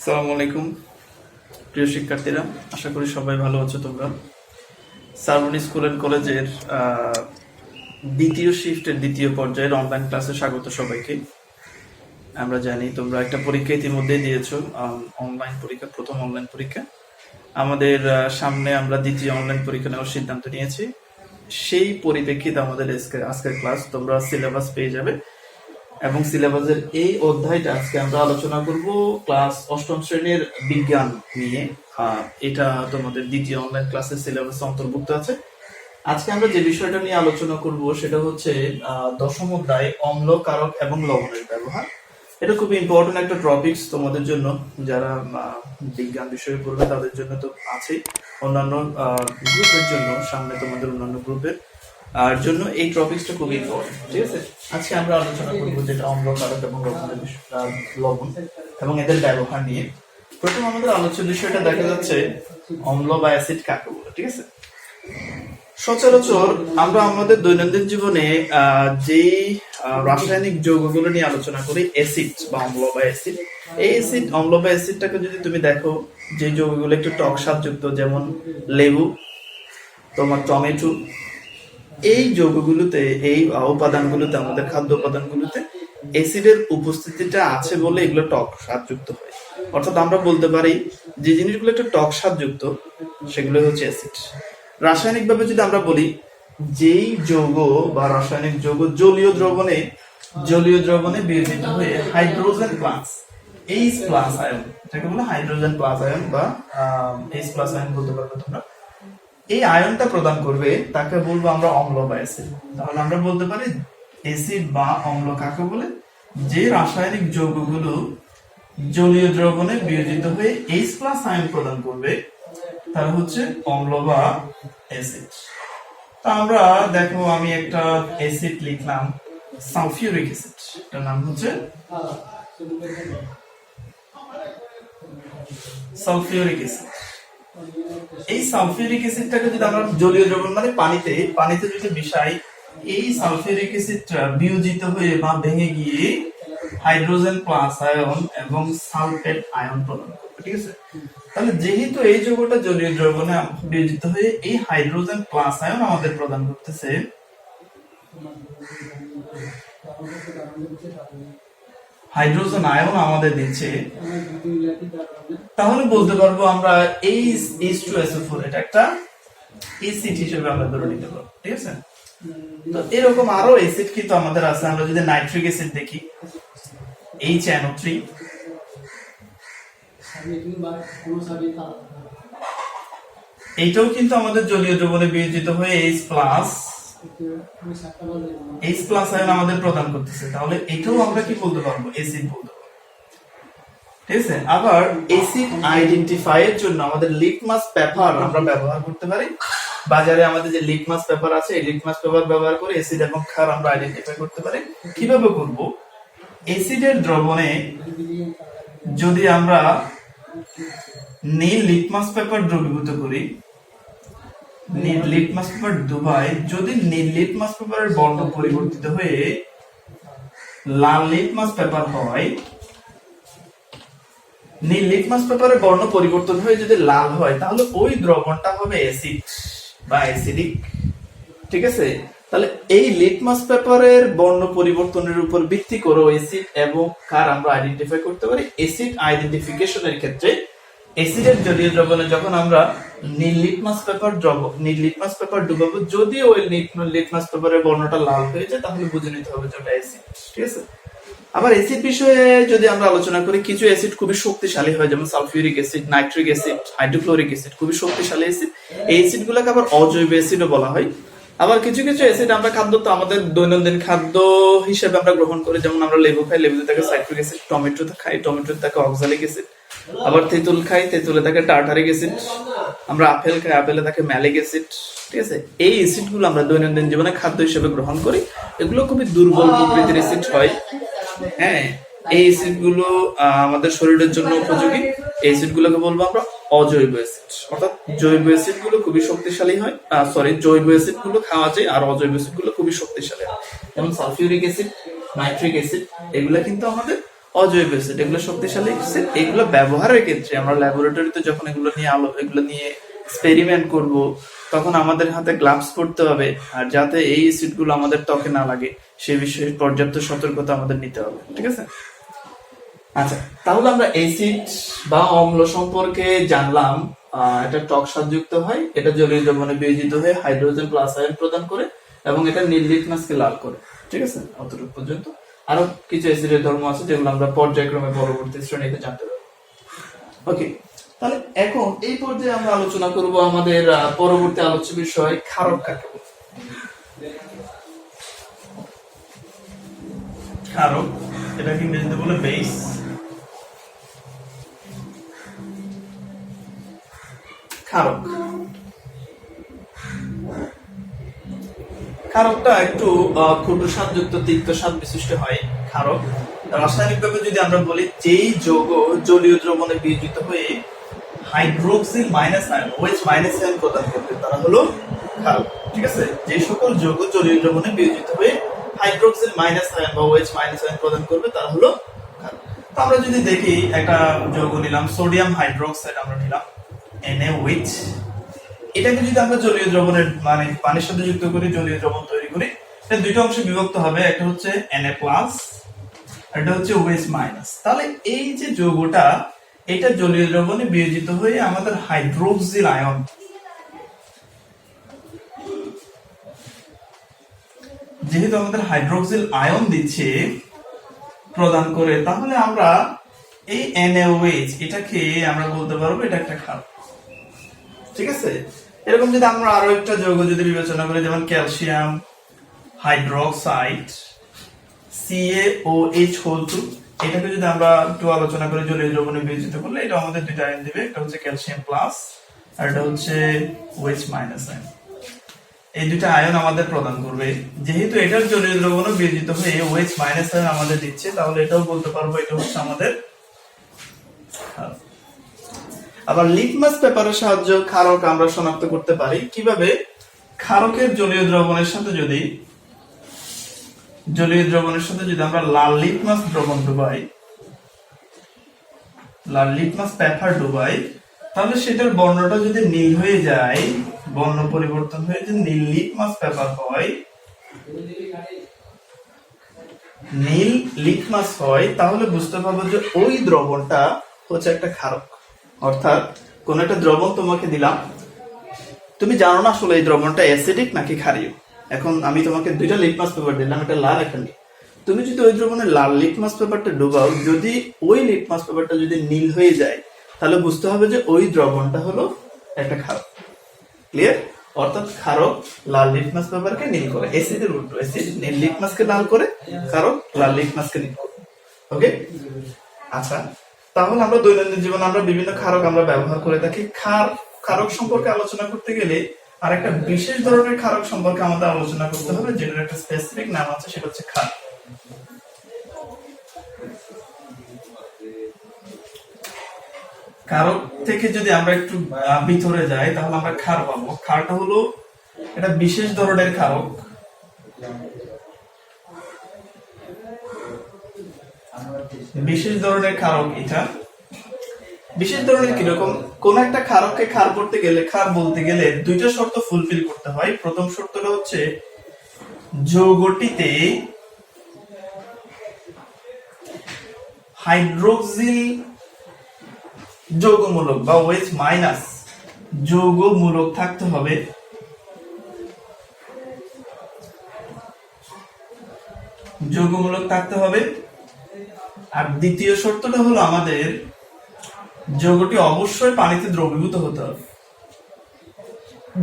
আসসালামু আলাইকুম প্রিয় শিক্ষার্থীরা, আশা করি সবাই ভালো আছো। তোমরা সারবনি স্কুল এন্ড কলেজের দ্বিতীয় শিফটের দ্বিতীয় পর্যায়ের অনলাইন ক্লাসে স্বাগত সবাইকে। আমরা জানি তোমরা একটা পরীক্ষা ইতিমধ্যে দিয়েছো, অনলাইন পরীক্ষা, প্রথম অনলাইন পরীক্ষা। আমাদের সামনে আমরা দ্বিতীয় অনলাইন পরীক্ষা নেওয়ার সিদ্ধান্ত নিয়েছি। সেই পরিপ্রেক্ষিতে আমাদের আজকের ক্লাস তোমরা সিলেবাস পেয়ে যাবে এবং সিলেবাসের এই অধ্যায়টা আজকে আমরা আলোচনা করব ক্লাস অষ্টম শ্রেণীর বিজ্ঞান নিয়ে। এটা তোমাদের দ্বিতীয় অনলাইন ক্লাসের সিলেবাসে অন্তর্ভুক্ত আছে। আজকে আমরা যে বিষয়টা নিয়ে আলোচনা করব সেটা হচ্ছে দশম অধ্যায় অম্ল, কারক এবং লবণের ব্যবহার। এটা খুব ইম্পর্টেন্ট একটা টপিকস তোমাদের জন্য, যারা বিজ্ঞান বিষয়ে পড়বে তাদের জন্য তো আছেই, অন্যান্য গ্রুপের জন্য, সামনে তোমাদের অন্যান্য গ্রুপের আর জন্য এই টপিকসটা খুব ইম্পর্টেন্ট। ঠিক আছে, আজকে আমরা আলোচনা করবো যেটা অম্ল, কারক এবং লবণ এবং এদের ব্যবহার নিয়ে। প্রথম আমাদের আলোচ্য বিষয়টা দেখা যাচ্ছে অম্ল বা অ্যাসিড কাকে বলে। ঠিক আছে, সচরাচর আমরা আমাদের দৈনন্দিন জীবনে যেই রাসায়নিক যৌগগুলো নিয়ে আলোচনা করি, অ্যাসিড বা অম্ল বা অ্যাসিড, এই অ্যাসিড অম্ল বা অ্যাসিডটাকে যদি তুমি দেখো, যে যৌগগুলো একটু টক স্বাদযুক্ত, যেমন লেবু, তোমার টমেটো, এই যৌগগুলোতে, এই উপাদানগুলোতে, আমাদের খাদ্য উপাদানগুলোতে অ্যাসিডের উপস্থিতিটা আছে বলে এগুলো টক স্বাদযুক্ত হয়। অর্থাৎ আমরা বলতে পারি যে জিনিসগুলো একটু টক স্বাদযুক্ত সেগুলো হচ্ছে অ্যাসিড। রাসায়নিক ভাবে যদি আমরা বলি, যেই যৌগ বা রাসায়নিক যৌগ জলীয় দ্রবণে বিয়োজিত হয়ে hydrogen plus H plus ion, এটাকে বলে হাইড্রোজেন প্লাস আয়ন বা এইচ প্লাস আয়ন বলতে পারবে তোমরা, এই আয়নটা প্রদান করবে, তাকে বলবো আমরা অম্ল বা অ্যাসিড। তাহলে আমরা বলতে পারি অ্যাসিড বা অম্ল কাকে বলে, যে রাসায়নিক যৌগগুলো জলীয় দ্রবণে বিয়োজিত হয়ে এইচ প্লাস আয়ন প্রদান করবে, তারা হচ্ছে অম্ল বা অ্যাসিড। তা আমরা দেখো, আমি একটা অ্যাসিড লিখলাম, সালফিউরিক অ্যাসিড, এটার নাম হচ্ছে সালফিউরিক অ্যাসিড। এই সালফিউরিক অ্যাসিডটাকে যদি আমরা জলীয় দ্রবণ মানে পানিতে যদি মিশাই, এই সালফিউরিক অ্যাসিডটা বিয়োজিত হয়ে বা ভেঙে গিয়ে হাইড্রোজেন প্লাস আয়ন এবং সালফেট আয়ন প্রদান করবে। ঠিক আছে, তাহলে যেহেতু এই যৌগটা জলীয় দ্রবণে বিয়োজিত হয়ে এই হাইড্রোজেন প্লাস আয়ন আমাদের প্রদান করতেছে, হাইড্রোজেন আয়ন আমাদের দিচ্ছে, তাহলে বলতে পারবো আমরা H2SO4 এটা একটা অ্যাসিড হিসেবে আমরা ধরে নিতে পারবো। ঠিক আছে, তো এরকম আরো অ্যাসিড কিন্তু আমাদের আছে। আমরা যদি নাইট্রিক অ্যাসিড দেখি, HNO3, এইটাও কিন্তু আমাদের জলীয় দ্রবণে বিয়োজিত হয়ে H প্লাস আয়ন আমাদের প্রদান করতেছে, তাহলে এটাও আমরা কি বলতে পারবো, অ্যাসিড বলতে পারবো। ঠিক আছে, আবার অ্যাসিড আইডেন্টিফাই এর জন্য আমাদের লিটমাস পেপার আমরা ব্যবহার করতে পারি। বাজারে আমাদের যে লিটমাস পেপার আছে, এই লিটমাস পেপার ব্যবহার করে অ্যাসিড এবং ক্ষার আমরা আইডেন্টিফাই করতে পারি। কিভাবে করব, অ্যাসিডের দ্রবণে যদি আমরা নীল লিটমাস পেপার দ্রবীভূত করি, নীল লিটমাস পেপার ডুবাই, যদি নীল লিটমাস পেপারের বর্ণ পরিবর্তিত হয়ে লাল লিটমাস পেপার হয়, নীল লিটমাস পেপারের বর্ণ পরিবর্তন হয়ে যদি লাল হয়, তাহলে ওই দ্রবণটা হবে অ্যাসিড বা অ্যাসিডিক। ঠিক আছে, তাহলে এই লিটমাস পেপারের বর্ণ পরিবর্তনের উপর ভিত্তি করে অ্যাসিড এবং ক্ষার আমরা আইডেন্টিফাই করতে পারি। অ্যাসিড আইডেন্টিফিকেশনের ক্ষেত্রে অ্যাসিডের জলীয় দ্রবণে যখন আমরা নীল লিটমাস পেপার ডুবাবো, যদি ওই লিটমাস পেপারের বর্ণটা লাল হয়ে যায়, তাহলে বুঝে নিতে হবে যে ওটা অ্যাসিড। ঠিক আছে, আবার অ্যাসিড বিষয়ে যদি আমরা আলোচনা করি, কিছু অ্যাসিড খুবই শক্তিশালী হয়, যেমন sulphuric acid, nitric acid, hydrochloric acid, খুবই শক্তিশালী অ্যাসিড। এই অ্যাসিডগুলোকে আবার অজৈব অ্যাসিডও বলা হয়। আবার কিছু কিছু অ্যাসিড আমরা আমাদের দৈনন্দিন খাদ্য হিসেবে আমরা গ্রহণ করি, যেমন আমরা লেবু খাই, লেবুতে থাকে সাইট্রিক অ্যাসিড, টমেটো খাই, টমেটোতে থাকে অক্সালিক অ্যাসিড, আবার তেঁতুল খাই, তেঁতুলে থাকে টার্টারিক অ্যাসিড, আমরা আপেল খাই, আপেলে থাকে ম্যালিক অ্যাসিড। ঠিক আছে, এই অ্যাসিডগুলো আমরা দৈনন্দিন জীবনে খাদ্য হিসেবে গ্রহণ করি। এগুলো খুবই দুর্বল প্রকৃতির অ্যাসিড হয়। হ্যাঁ, এই অ্যাসিড গুলো আমাদের শরীরের জন্য উপযোগী। এই অ্যাসিড গুলোকে বলবো আমরা অজৈব অ্যাসিড। অর্থাৎ জৈব অ্যাসিড গুলো খুবই শক্তিশালী হয়, জৈব অ্যাসিড গুলো খাওয়া যায়, আর অজৈব অ্যাসিড গুলো খুবই শক্তিশালী হয়। যেমন সালফিউরিক অ্যাসিড, নাইট্রিক অ্যাসিড, এগুলা কিন্তু আমাদের অজৈব অ্যাসিড, এগুলো শক্তিশালী অ্যাসিড। এগুলো ব্যবহারের ক্ষেত্রে আমরা ল্যাবরেটরিতে যখন এগুলো নিয়ে এক্সপেরিমেন্ট করব, তখন আমাদের হাতে গ্লাভস পরতে হবে, আর যাতে এই অ্যাসিড গুলো আমাদের ত্বকে না লাগে সে বিষয়ে পর্যাপ্ত সতর্কতা আমাদের নিতে হবে, ঠিক আছে? আচ্ছা, তাহলে আমরা অ্যাসিড বা অম্ল সম্পর্কে জানলাম। এটা টক স্বাদযুক্ত হয়, এটা জলীয় দ্রবণে বিয়োজিত হয়ে হাইড্রোজেন প্লাস আয়ন প্রদান করে, এবং এটা নীল লিটমাসকে লাল করে, ঠিক আছে? অতটুকু পর্যন্ত। আরো কিছু অ্যাসিডের ধর্ম আছে যেগুলো আমরা পর্যায়ক্রমে পরবর্তী শ্রেণীতে জানতে পারবো। ওকে, তাহলে এখন এই পর্যায়ে আমরা আলোচনা করব আমাদের পরবর্তী আলোচ্য বিষয় ক্ষারক কাকে বলে। ক্ষারক, এটাকে ইংরেজিতে বলে বেস। ক্ষারক, ক্ষারকটা একটু কটু স্বাদযুক্ত, তিক্ত স্বাদ বিশিষ্ট হয় ক্ষারক। রাসায়নিকভাবে যদি আমরা বলি, যেই যৌগ জলীয় দ্রবণে বিয়োজিত হয়ে hydroxyl minus ion, OH minus ion প্রদান করবে তারা হলো ক্ষারক, ঠিক আছে? যে সকল যৌগ জলীয় দ্রবণে বিয়োজিত হয়ে হাইড্রোক্সিল মাইনাস আয়ন বা OH মাইনাস আয়ন প্রদান করবে তারা হলো ক্ষারক। তো আমরা যদি দেখি, একটা যৌগ নিলাম সোডিয়াম হাইড্রোক্সাইড, আমরা নিলাম NaOH। এটাকে যদি আমরা জলীয় দ্রবণের মানে পানির সাথে যুক্ত করি, জলীয় দ্রবণ তৈরি করি, এটা দুইটা অংশে বিভক্ত হবে, একটা হচ্ছে Na+, এটা হচ্ছে OH মাইনাস। তাহলে এই যে যৌগটা, এটা জলীয় দ্রবণে বিয়োজিত হয়ে আমাদের হাইড্রোক্সিল আয়ন, যেহেতু আমাদের হাইড্রোক্সিল আয়ন দিচ্ছে, প্রদান করে, তাহলে আমরা এই NaOH এটাকে আমরা বলতে পারবো এটা একটা ক্ষারক, ঠিক আছে? এরকম যদি আমরা আরো একটা যৌগ যদি বিবেচনা করি, যেমন ক্যালসিয়াম হাইড্রোক্সাইড CaOH2, এটাকে যদি আমরা একটু আলোচনা করি, জলীয় দ্রবণে বিয়োজিত করলে এটা আমাদের দুইটা আয়ন দিবে, একটা হচ্ছে ক্যালসিয়াম প্লাস আর এটা হচ্ছে OH মাইনাস আয়ন। এই দুইটা আয়ন আমাদের প্রদান করবে, যেহেতু এটার জলীয় দ্রবণে বিয়োজিত হয়ে OH মাইনাস আয়ন আমাদের দিচ্ছে, তাহলে এটাও বলতে পারবো এটা হচ্ছে আমাদের ক্ষারক। আবার লিটমাস পেপারের সাহায্যে ক্ষারক আমরা শনাক্ত করতে পারি। কিভাবে? ক্ষারকের জলীয় দ্রবণের সাথে যদি আমরা লাল লিটমাস দ্রবণ ডুবাই, লাল লিটমাস পেপার ডুবাই, তাহলে সেটার বর্ণটা যদি নীল হয়ে যায়, বর্ণ পরিবর্তন হয়ে যদি নীল লিটমাস পেপার হয়, নীল লিটমাস হয়, তাহলে বুঝতে পারবো যে ওই দ্রবণটা হচ্ছে একটা ক্ষারক। অর্থাৎ কোন একটা দ্রবণ তোমাকে দিলাম, তুমি জানো না আসলে এই দ্রবণটা অ্যাসিডিক নাকি ক্ষারীয়। এখন আমি তোমাকে দুইটা লিটমাস পেপার দিলাম, একটা লাল একটা নীল। তুমি যদি ওই দ্রবণে লাল লিটমাস পেপারটা ডুবাও, যদি ওই লিটমাস পেপারটা যদি নীল হয়ে যায়, তাহলে বুঝতে হবে যে ওই দ্রবণটা হলো একটা ক্ষারক। ক্লিয়ার? অর্থাৎ ক্ষারক লাল লিটমাস পেপারকে নীল করে, অ্যাসিডের উল্টো, অ্যাসিড নীল লিটমাসকে লাল করে, ক্ষারক লাল লিটমাসকে নীল করে। ওকে, আচ্ছা, তাহলে আমরা দৈনন্দিন জীবনে আমরা বিভিন্ন ক্ষারক আমরা ব্যবহার করে থাকি। ক্ষারক সম্পর্কে আলোচনা করতে গেলে আর একটা বিশেষ ধরনের ক্ষারক সম্পর্কে আমাদের আলোচনা করতে হবে, যেটার একটা স্পেসিফিক নাম আছে, সেটা হচ্ছে ক্ষার। ক্ষারক থেকে যদি আমরা একটু ভিতরে যাই, তাহলে আমরা ক্ষার পাবো। ক্ষারটা হলো এটা বিশেষ ধরনের ক্ষারক, বিশেষ ধরনের ক্ষারক। এটা বিশেষ ধরনের কিরকম? কোন একটা ক্ষারককে ক্ষার করতে গেলে, ক্ষার বলতে গেলে দুইটা শর্ত ফুলফিল করতে হয়। প্রথম শর্তটা হচ্ছে যৌগটিতে হাইড্রোক্সিল যৌগমূলক বা OH মাইনাস যৌগমূলক থাকতে হবে। যৌগমূলক থাকতে হবে। আর দ্বিতীয় শর্তটা হলো আমাদের যৌগটি অবশ্যই পানিতে দ্রবীভূত হতে হবে।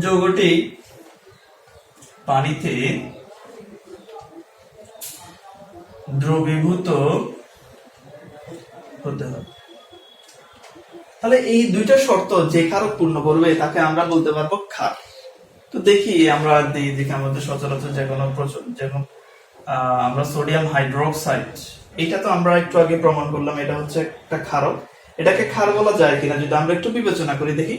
যৌগটি পানিতে দ্রবীভূত হতে হবে। তাহলে এই দুইটা শর্ত যে ক্ষারক পূর্ণ করবে তাকে আমরা বলতে পারবো ক্ষার। তো দেখি আমরা দেখি আমাদের সচরাচর যেমন আমরা সোডিয়াম হাইড্রোক্সাইড, এটা তো আমরা একটু আগে প্রমাণ করলাম এটা হচ্ছে একটা ক্ষারক। এটাকে ক্ষার বলা যায় কিনা যদি আমরা একটু বিবেচনা করি, দেখি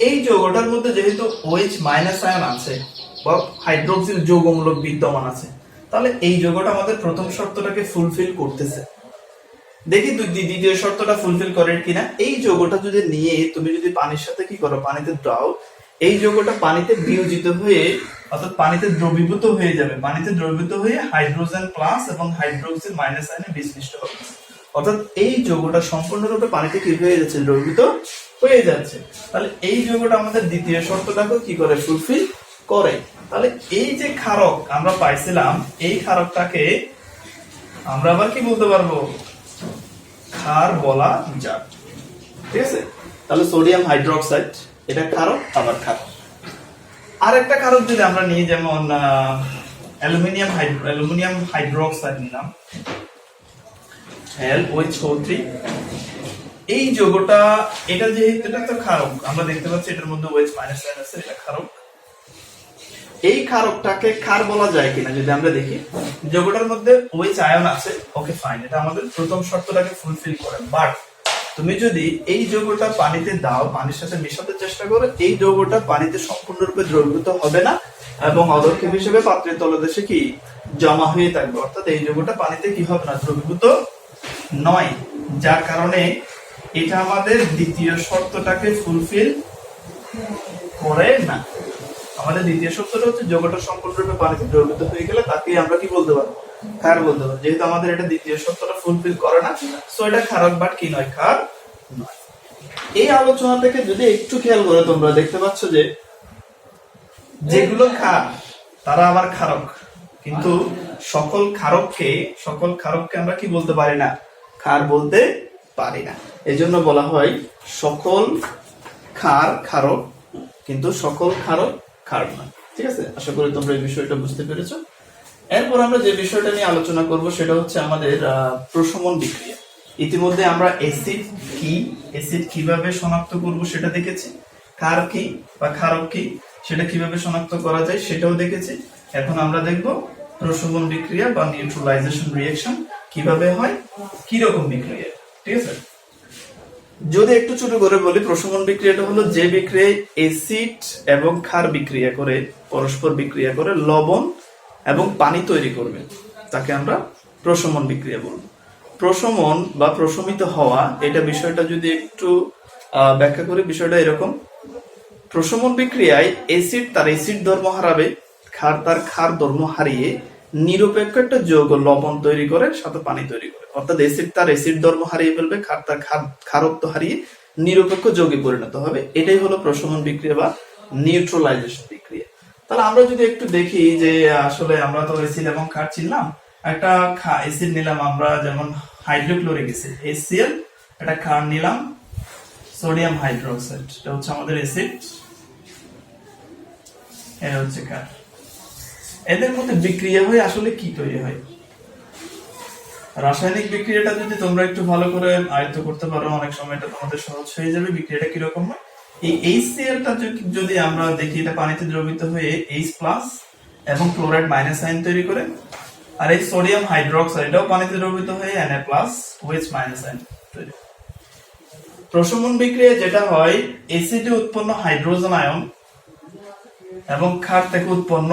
এই যৌগটার মধ্যে যেহেতু OH মাইনাস আয়ন আছে বা হাইড্রোক্সিল যৌগমূলক বিদ্যমান আছে, তাহলে এই যৌগটা আমাদের প্রথম শর্তটাকে ফুলফিল করতেছে। দেখি দ্বিতীয় শর্তটা ফুলফিল করে কিনা। এই যৌগটা যদি নিয়ে তুমি যদি পানির সাথে কি করো, পানিতে দাও, এই যৌগটা পানিতে বিয়োজিত হয়ে অর্থাৎ পানিতে দ্রবীভূত হয়ে যাবে, পানিতে দ্রবীভূত হয়ে হাইড্রোজেন প্লাস এবং হাইড্রোক্সিল মাইনাস আয়নে বিশ্লিষ্ট হবে। অর্থাৎ এই যৌগটা সম্পূর্ণরূপে পানিতে কি হয়ে যাচ্ছে, দ্রবীভূত হয়ে যাচ্ছে। তাহলে এই যৌগটা আমাদের দ্বিতীয় শর্তটাকে কি করে, ফুলফিল করে। তাহলে এই যে ক্ষারক আমরা পাইছিলাম, এই ক্ষারকটাকে আমরা আবার কি বলতে পারবো, ক্ষার বলা যাক। ঠিক আছে, তাহলে সোডিয়াম হাইড্রোক্সাইড এটা ক্ষারক, আবার ক্ষারক। আরেকটা ক্ষারক যদি আমরা নিই, যেমন অ্যালুমিনিয়াম হাইড্রোক্সাইড নিলাম, LOH3। এই যৌগটা এটা যেহেতু এটা তো ক্ষারক, আমরা দেখতে পাচ্ছি এটার মধ্যে OH- আয়ন আছে, এটা ক্ষারক। এই ক্ষারকটাকে ক্ষার বলা যায় কিনা যদি আমরা দেখি, যৌগটার মধ্যে OH আয়ন আছে, ওকে ফাইন, এটা আমাদের প্রথম শর্তটাকে ফুলফিল করে। বাট তুমি যদি এই যৌগটা পানিতে দাও, পানির সাথে মেশাতে চেষ্টা করো, এই যৌগটা পানিতে সম্পূর্ণরূপে দ্রবীভূত হবে না এবং অদক্ষেপ হিসেবে পাত্রের তলদেশে কি জমা হয়ে থাকবে। অর্থাৎ এই যৌগটা পানিতে কি হবে না, দ্রবীভূত নয়, যার কারণে এটা আমাদের দ্বিতীয় শর্তটাকে ফুলফিল করে না। আমাদের দ্বিতীয় শর্তটা হচ্ছে যৌগটা সম্পূর্ণরূপে পানিতে দ্রবীভূত হয়ে গেলে তাকে আমরা কি বলতে পারবো, ক্ষার বলতে পারবো। যেহেতু আমাদের এটা দ্বিতীয় শর্তটা ফুলফিল করে না, সো এটা ক্ষারক, বাট কি নয়, ক্ষার নয়। এই আলোচনা থেকে যদি একটু খেয়াল করে তোমরা দেখতে পাচ্ছ যে যেগুলো ক্ষার তারা আবার ক্ষারক, কিন্তু সকল ক্ষারককে আমরা কি বলতে পারি না, ক্ষার বলতে পারি না। এজন্য বলা হয় সকল ক্ষার ক্ষারক, কিন্তু সকল ক্ষারক ক্ষার নয়। ঠিক আছে, আশা করি তোমরা এই বিষয়টা বুঝতে পেরেছো। এরপর আমরা যে বিষয়টা নিয়ে আলোচনা করব সেটা হচ্ছে আমাদের প্রশমন বিক্রিয়া। ইতিমধ্যে আমরা অ্যাসিড কিভাবে শনাক্ত করব সেটা দেখেছি, ক্ষার কি বা ক্ষারক কি সেটা কিভাবে শনাক্ত করা যায় সেটাও দেখেছি। এখন আমরা দেখব প্রশমন বিক্রিয়া বা নিউট্রালাইজেশন রিঅ্যাকশন কিভাবে হয়, কি রকম বিক্রিয়া। ঠিক আছে, যদি একটু ছোট করে বলি, প্রশমন বিক্রিয়াটা হলো যে বিক্রিয়ায় অ্যাসিড এবং ক্ষার বিক্রিয়া করে, পরস্পর বিক্রিয়া করে লবণ এবং পানি তৈরি করবে, তাকে আমরা প্রশমন বিক্রিয়া বলবো। প্রশমন বা প্রশমিত হওয়া, এটা বিষয়টা যদি একটু ব্যাখ্যা করি, বিষয়টা এরকম। প্রশমন বিক্রিয়ায় অ্যাসিড তার অ্যাসিড ধর্ম হারাবে, ক্ষার তার ক্ষার ধর্ম হারিয়ে নিরপেক্ষ একটা যৌগ লবণ তৈরি করে, সাথে পানি তৈরি করে। অর্থাৎ অ্যাসিড তার অ্যাসিড ধর্ম হারিয়ে ফেলবে, ক্ষার তার ক্ষারত্ব হারিয়ে নিরপেক্ষ যৌগে পরিণত হবে। এটাই হলো প্রশমন বিক্রিয়া বা নিউট্রালাইজেশন বিক্রিয়া। তাহলে আমরা যদি একটু দেখি যে আসলে আমরা তো অ্যাসিড এবং ক্ষার চিনলাম, একটা অ্যাসিড নিলাম আমরা, যেমন হাইড্রোক্লোরিক অ্যাসিড HCl, একটা ক্ষার নিলাম সোডিয়াম হাইড্রোক্সাইড, এটা হচ্ছে আমাদের অ্যাসিড, এটা হচ্ছে ক্ষার। এদের মধ্যে বিক্রিয়া হয়ে আসলে কি তৈরি হয়, রাসায়নিক বিক্রিয়াটা যদি তোমরা একটু ভালো করে আয়ত্ত করতে পারো, অনেক সময় এটা তোমাদের সহজ হয়ে যাবে। বিক্রিয়াটা কিরকম হয়, এই HCl-টা যদি আমরা দেখি, এটা পানিতে দ্রবীভূত হয়ে H+ এবং ক্লোরাইড মাইনাস আয়ন তৈরি করে, আর এই সোডিয়াম হাইড্রোক্সাইড এটাও পানিতে দ্রবীভূত হয়ে Na+OH- আয়ন তৈরি। প্রশমন বিক্রিয়া যেটা হয়, অ্যাসিডে উৎপন্ন হাইড্রোজেন আয়ন এবং ক্ষার থেকে উৎপন্ন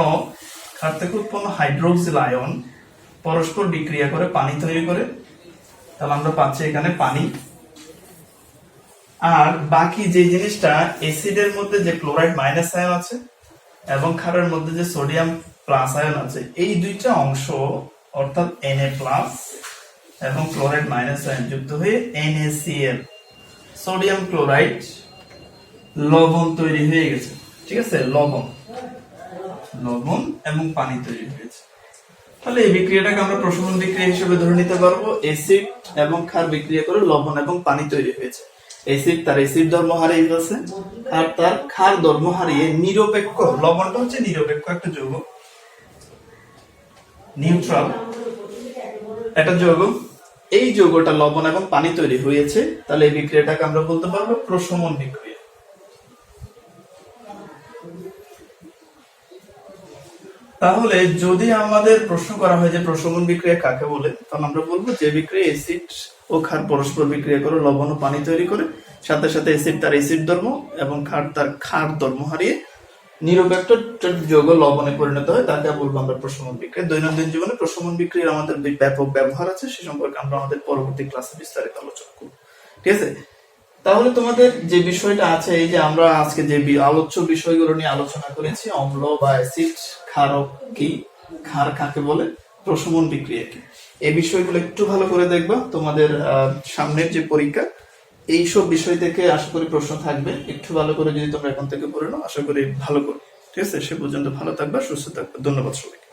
হাইড্রোক্সিল আয়ন পরস্পর বিক্রিয়া করে পানি তৈরি করে। তাহলে আমরা পাচ্ছি এখানে পানি। আর বাকি যে জিনিসটা, অ্যাসিডের মধ্যে যে ক্লোরাইড মাইনাস আয়ন আছে এবং ক্ষারের মধ্যে যে সোডিয়াম প্লাস আয়ন আছে, এই দুইটা অংশ অর্থাৎ Na+ এবং ক্লোরাইড মাইনাস আয়ন যুক্ত হয়ে NaCl, সোডিয়াম ক্লোরাইড লবণ তৈরি হয়ে গেছে। ঠিক আছে, লবণ এবং পানি তৈরি হয়েছে। তাহলে এই বিক্রিয়াটাকে আমরা প্রশমন বিক্রিয়া হিসেবে ধরে নিতে পারবো। অ্যাসিড এবং ক্ষার বিক্রিয়া করে লবণ এবং পানি তৈরি হয়েছে। অ্যাসিড তার অ্যাসিড ধর্ম হারিয়ে ফেলছে, আর তার ক্ষার ধর্ম হারিয়ে নিরপেক্ষ, লবণটা হচ্ছে নিরপেক্ষ একটা যৌগ, নিউট্রাল একটা যৌগ, এই যৌগটা লবণ এবং পানি তৈরি হয়েছে। তাহলে এই বিক্রিয়াটাকে আমরা বলতে পারবো প্রশমন বিক্রিয়া। তাহলে যদি আমাদের প্রশ্ন করা হয় যে প্রশমন বিক্রিয়া কাকে বলে, তাহলে আমরা বলবো যে বিক্রিয়া অ্যাসিড ও ক্ষার পরস্পর বিক্রিয়া করে লবণ ও পানি তৈরি করে, সাথে সাথে অ্যাসিড তার অ্যাসিড ধর্ম এবং ক্ষার তার ক্ষার ধর্ম হারিয়ে নিরপেক্ষ যৌগ লবণে পরিণত হয় তাকে বলবো আমরা প্রশমন বিক্রিয়া। দৈনন্দিন জীবনে প্রশমন বিক্রিয়ার আমাদের ব্যাপক ব্যবহার আছে, সে সম্পর্কে আমরা আমাদের পরবর্তী ক্লাসে বিস্তারিত আলোচনা করব। ঠিক আছে, তাহলে তোমাদের যে বিষয়টা আছে, এই যে আমরা আজকে যে আলোচ্য বিষয়গুলো নিয়ে আলোচনা করেছি, অম্ল বা অ্যাসিড, ক্ষারক কি, ক্ষার কাকে বলে, প্রশমন বিক্রিয়া কি, এই বিষয়গুলো একটু ভালো করে দেখবা। তোমাদের সামনের যে পরীক্ষা, এইসব বিষয় থেকে আশা করি প্রশ্ন থাকবে। একটু ভালো করে যদি তোমরা এখন থেকে পড়ে নাও, আশা করি ভালো করবে। ঠিক আছে, সে পর্যন্ত ভালো থাকবা, সুস্থ থাকবা। ধন্যবাদ সবাইকে।